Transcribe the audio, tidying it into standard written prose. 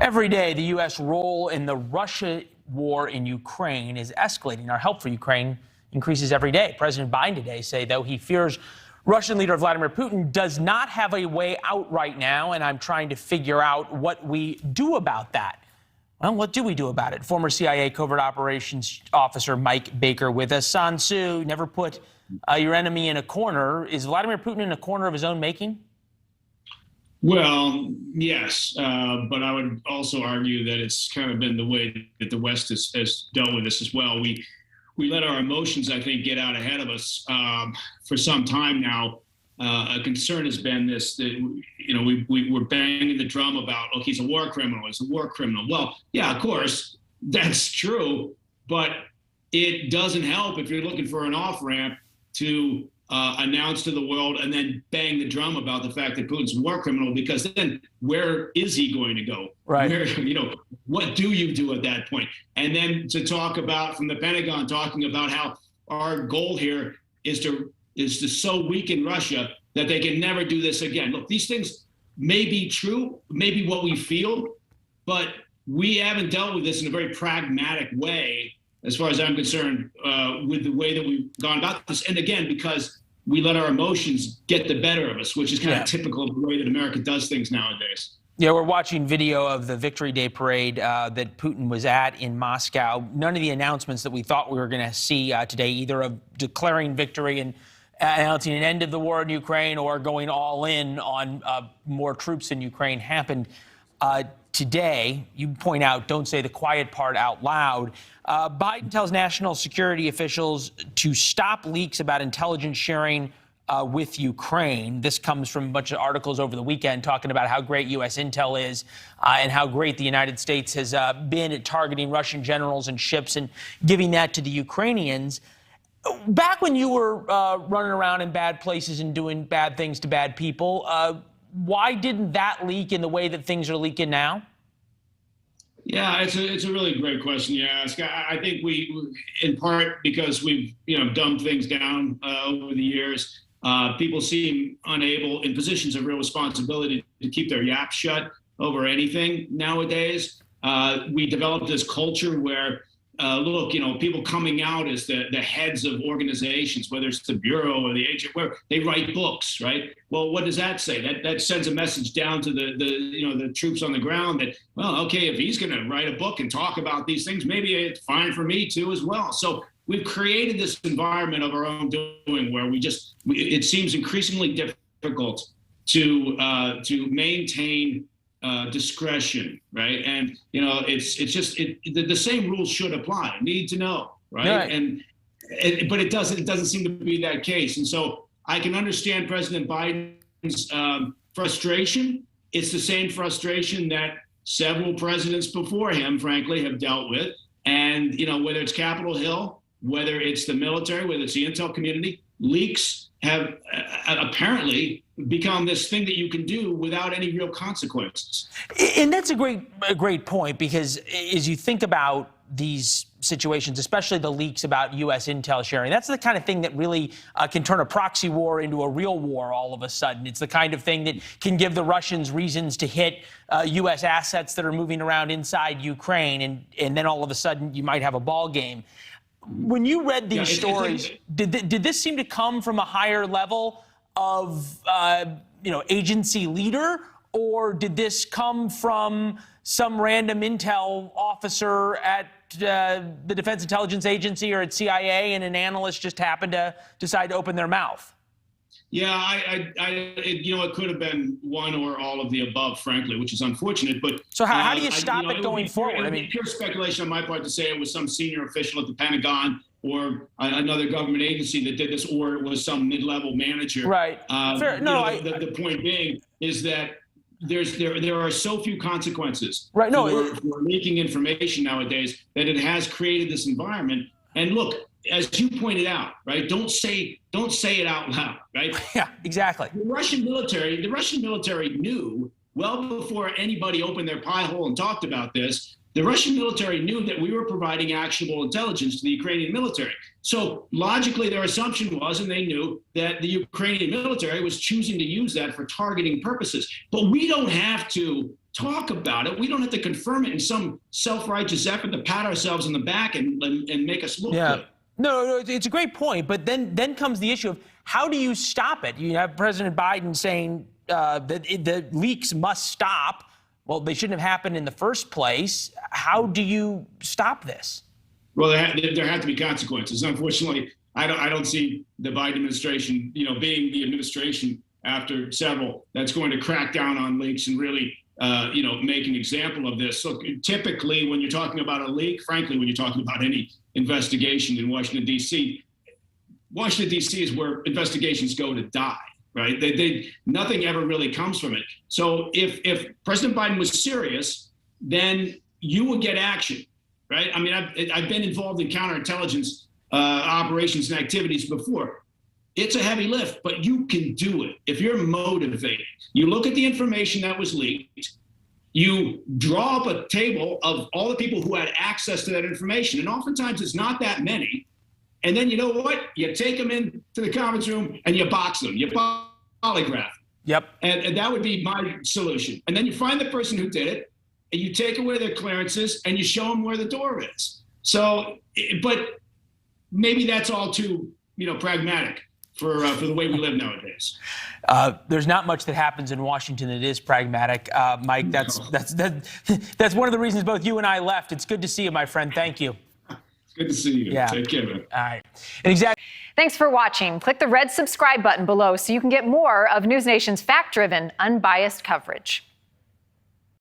Every day, the U.S. role in the Russia war in Ukraine is escalating. Our help for Ukraine increases every day. President Biden today say, though, he fears Russian leader Vladimir Putin does not have a way out right now, and I'm trying to figure out what we do about that. Well, what do we do about it? Former CIA covert operations officer Mike Baker with us. San Suu, never put your enemy in a corner. Is Vladimir Putin in a corner of his own making? Well, yes, but I would also argue that it's kind of been the way that the West has dealt with this as well. We let our emotions, I think, get out ahead of us for some time now. A concern has been this, that, you know, we're banging the drum about, look, he's a war criminal, he's a war criminal. Well, yeah, of course, that's true, but it doesn't help if you're looking for an off-ramp to announce to the world and then bang the drum about the fact that Putin's a war criminal, because then where is he going to go? Right. Where, you know, what do you do at that point? And then to talk about, from the Pentagon, talking about how our goal here is to so weaken Russia that they can never do this again. Look, these things may be true, maybe what we feel, but we haven't dealt with this in a very pragmatic way, as far as I'm concerned, with the way that we've gone about this. And again, because we let our emotions get the better of us, which is kind of typical of the way that America does things nowadays. Yeah, we're watching video of the Victory Day parade that Putin was at in Moscow. None of the announcements that we thought we were going to see today, either of declaring victory and announcing an end of the war in Ukraine or going all in on more troops in Ukraine, happened today. You point out, don't say the quiet part out loud. Biden tells national security officials to stop leaks about intelligence sharing with Ukraine. This comes from a bunch of articles over the weekend talking about how great U.S. intel is and how great the United States has been at targeting Russian generals and ships and giving that to the Ukrainians. Back when you were running around in bad places and doing bad things to bad people, why didn't that leak in the way that things are leaking now? Yeah, it's a really great question you ask. I think we, in part because we've dumbed things down over the years. People seem unable, in positions of real responsibility, to keep their yap shut over anything nowadays. We developed this culture where, look, people coming out as the heads of organizations, whether it's the Bureau or the agent, where they write books, right? Well, what does that say? That sends a message down to the troops on the ground that, well, okay, if he's going to write a book and talk about these things, maybe it's fine for me too as well. So we've created this environment of our own doing where it seems increasingly difficult to maintain discretion, right? And the same rules should apply. Need to know, right? But it doesn't seem to be that case. And so I can understand President Biden's frustration. It's the same frustration that several presidents before him, frankly, have dealt with. And whether it's Capitol Hill, whether it's the military, whether it's the intel community, leaks have apparently become this thing that you can do without any real consequences. And that's a great point, because as you think about these situations, especially the leaks about U.S. intel sharing, that's the kind of thing that really can turn a proxy war into a real war all of a sudden. It's the kind of thing that can give the Russians reasons to hit U.S. assets that are moving around inside Ukraine, and then all of a sudden you might have a ball game. When you read these stories, did this seem to come from a higher level of agency leader, or did this come from some random intel officer at the Defense Intelligence Agency or at CIA, and an analyst just happened to decide to open their mouth? Yeah, it could have been one or all of the above, frankly, which is unfortunate. But so how do you stop it going forward? It would be pure speculation on my part to say it was some senior official at the Pentagon or another government agency that did this, or it was some mid-level manager. Right. Fair. No, the point being is that there are so few consequences for leaking information nowadays that it has created this environment. And look, as you pointed out, right? Don't say it out loud, right? Yeah, exactly. The Russian military knew well before anybody opened their pie hole and talked about this. The Russian military knew that we were providing actionable intelligence to the Ukrainian military. So logically, their assumption was, and they knew, that the Ukrainian military was choosing to use that for targeting purposes. But we don't have to talk about it. We don't have to confirm it in some self-righteous effort to pat ourselves on the back and make us look good. No, it's a great point. But then comes the issue of how do you stop it? You have President Biden saying that the leaks must stop. Well, they shouldn't have happened in the first place. How do you stop this? Well, there have to be consequences. Unfortunately, I don't see the Biden administration, being the administration after several that's going to crack down on leaks and really, make an example of this. Look, typically when you're talking about a leak, frankly, when you're talking about any investigation in Washington, D.C., is where investigations go to die, right? Nothing ever really comes from it. So if President Biden was serious, then you would get action, right? I mean, I've been involved in counterintelligence operations and activities before. It's a heavy lift, but you can do it if you're motivated. You look at the information that was leaked, you draw up a table of all the people who had access to that information, and oftentimes it's not that many. And then you know what? You take them into the conference room and you box them. You polygraph. Yep. And that would be my solution. And then you find the person who did it, and you take away their clearances, and you show them where the door is. So, but maybe that's all too, pragmatic for the way we live nowadays. There's not much that happens in Washington that is pragmatic, Mike. That's one of the reasons both you and I left. It's good to see you, my friend. Thank you. It's good to see you. Yeah. Take care, man. All right. And exactly. Thanks for watching. Click the red subscribe button below so you can get more of NewsNation's fact-driven, unbiased coverage.